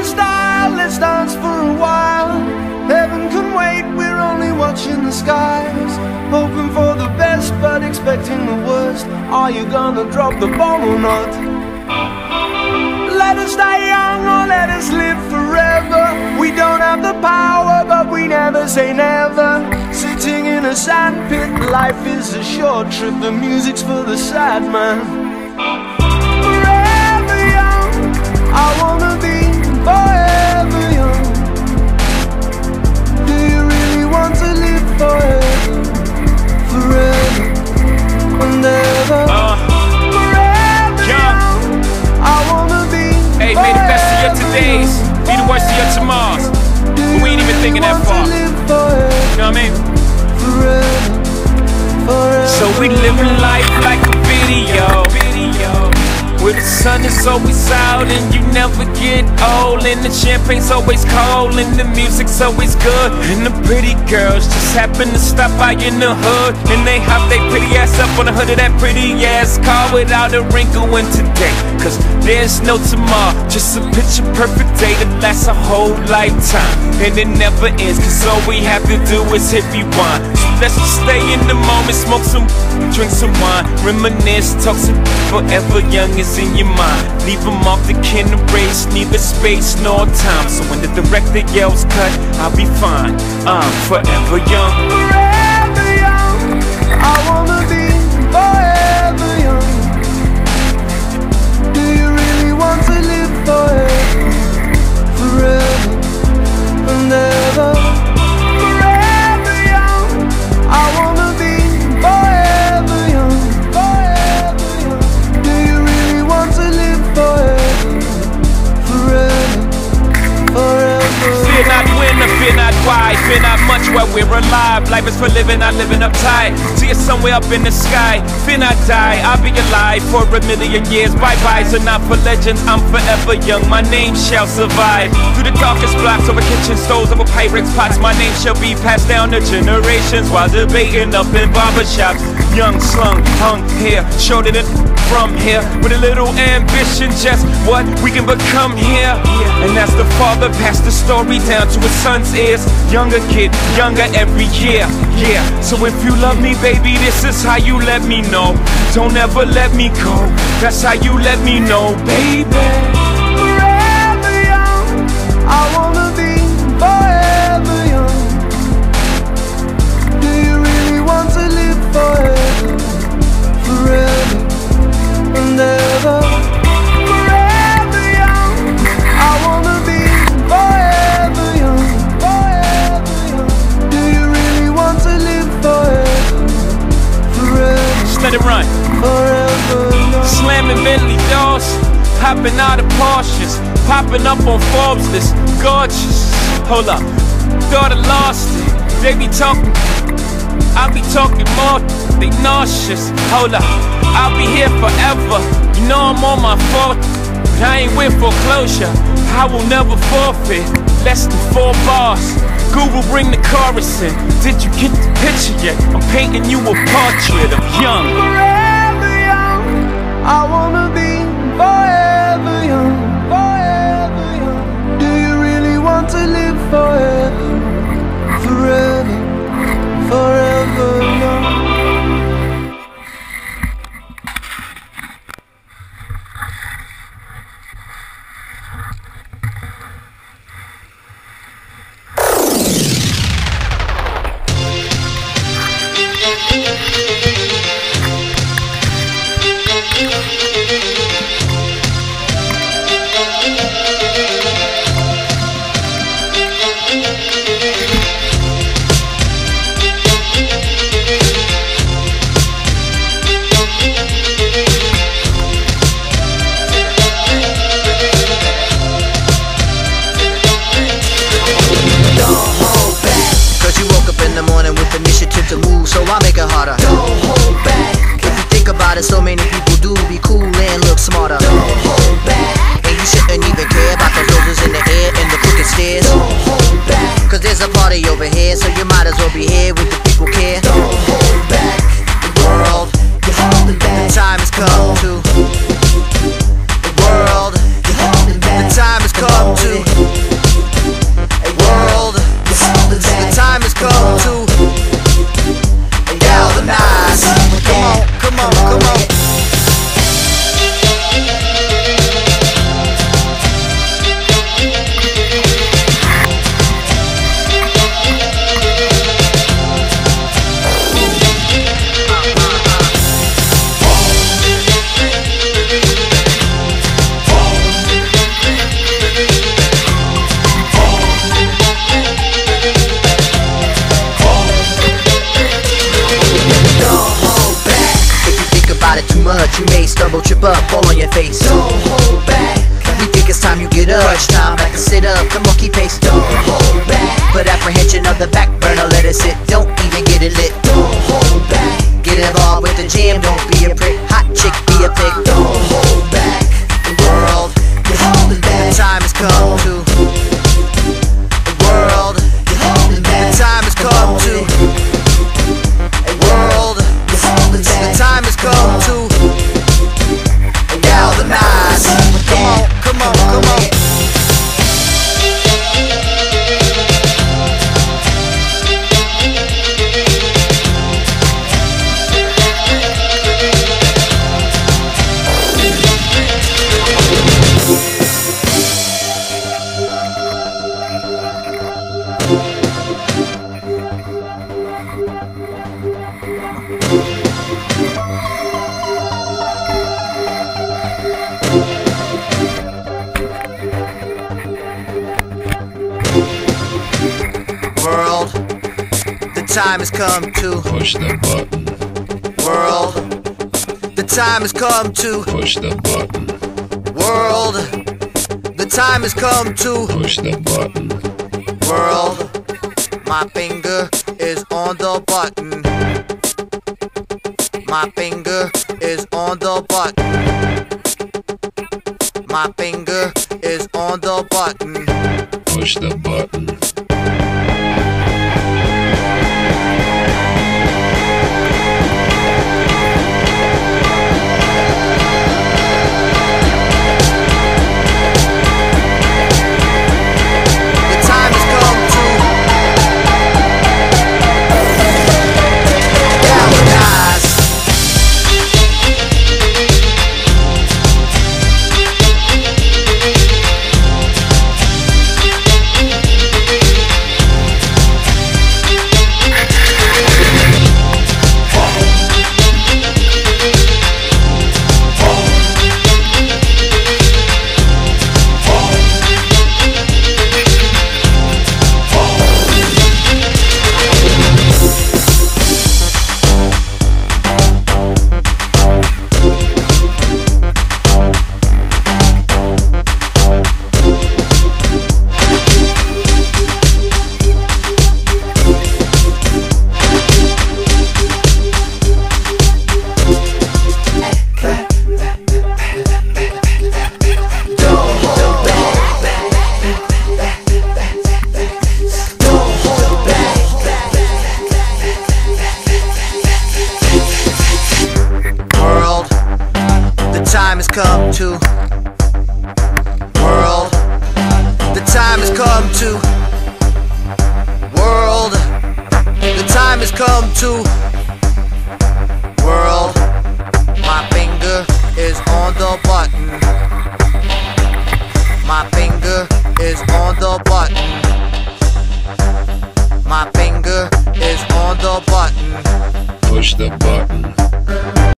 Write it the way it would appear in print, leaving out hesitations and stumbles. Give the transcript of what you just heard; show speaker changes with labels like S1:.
S1: in style, let's dance for a while. Heaven can wait, we're only watching the skies. Hoping for the best, but expecting the worst. Are you gonna drop the bomb or not? Let us die young or let us live forever. We don't have the power, but we never say never. Sitting in a sandpit, life is a short trip. The music's for the sad man. Forever young, I wanna be forever young. Do you really want to live forever? Forever and ever. Forever young, I wanna be.
S2: Hey, may the best of your todays be the worst of your tomorrows. But we ain't even thinking that far. You know what I mean? So we living life like a video, where the sun is always out and you never get old, and the champagne's always cold and the music's always good, and the pretty girls just happen to stop by in the hood, and they hop they pretty ass up on the hood of that pretty ass car without a wrinkle in today. Cause there's no tomorrow, just a picture perfect day that lasts a whole lifetime, and it never ends, cause all we have to do is hit rewind. So let's just stay in the moment, smoke some, drink some wine, reminisce, talk some. Forever young is in your mind. Leave them off the can erase, neither space nor time. So when the director yells cut, I'll be fine. I'm forever young.
S1: Forever young, I wanna be forever young. Do you really want to live forever? Forever and ever. Forever young, I wanna be forever young. Forever young. Do you really want to live forever? Forever, forever.
S2: Fear not when or fear not why, fear not much while we're alive. Life is for living, not living uptight. See it somewhere up in the sky. Fear not die, I'll be alive for a million years. Bye-byes are not for legends, I'm forever young. My name shall survive. Through the darkest blocks, over kitchen stoves, over Pyrex pots, my name shall be passed down to generations while debating up in barbershops. Young, slung, hung here, shorter than from here, with a little ambition, just what we can become here. And as the father passed the story down to his son's ears, younger kid, younger every year. Yeah, so if you love me, baby, this is how you let me know. Don't ever let me go, that's how you let me know, baby.
S1: Forever young, I wanna be forever young. Do you really want to live forever? Forever and ever. Forever young, I wanna be forever young. Forever young. Do you really want to live forever? Forever.
S2: Just let it run.
S1: Forever young.
S2: Slamming Bentley doors, hopping out of Porsches, popping up on Forbes list, gorgeous. Hold up, thought I lost it. They be talking, I be talking more. They nauseous. Hold up, I'll be here forever. You know I'm on my fourth, but I ain't with foreclosure. I will never forfeit. Less than 4 bars. Google, bring the chorus in. Did you get the picture yet? I'm painting you a portrait of young.
S1: Forever young, I wanna be forever young. Forever young. Do you really want to live forever? Forever, forever young.
S3: Thank you. lunchtime like a sit-up, the monkey pace. Don't hold back. Put apprehension on the back burner, let it sit. Don't even get it lit. Don't hold back. Get involved with the jam, don't be a prick. Hot chick, be a pig. Don't hold back. The world, you're holding back. The time has come to. The world, you're holding back. The time has come to. The world, you're holding back. The time has come to. Galvanize. Come on, come on, come on. World, the time has come to
S4: push the button.
S3: World, the time has come to
S4: Push the button.
S3: World, the time has come to
S4: Push the button.
S3: World, my finger is on the button. My finger is on the button. My finger is on the button.
S4: Push the button.
S3: Time has come to. World, the time has come to. World, the time has come to. World, my finger is on the button. My finger is on the button. My finger is on the button.
S4: Push the button.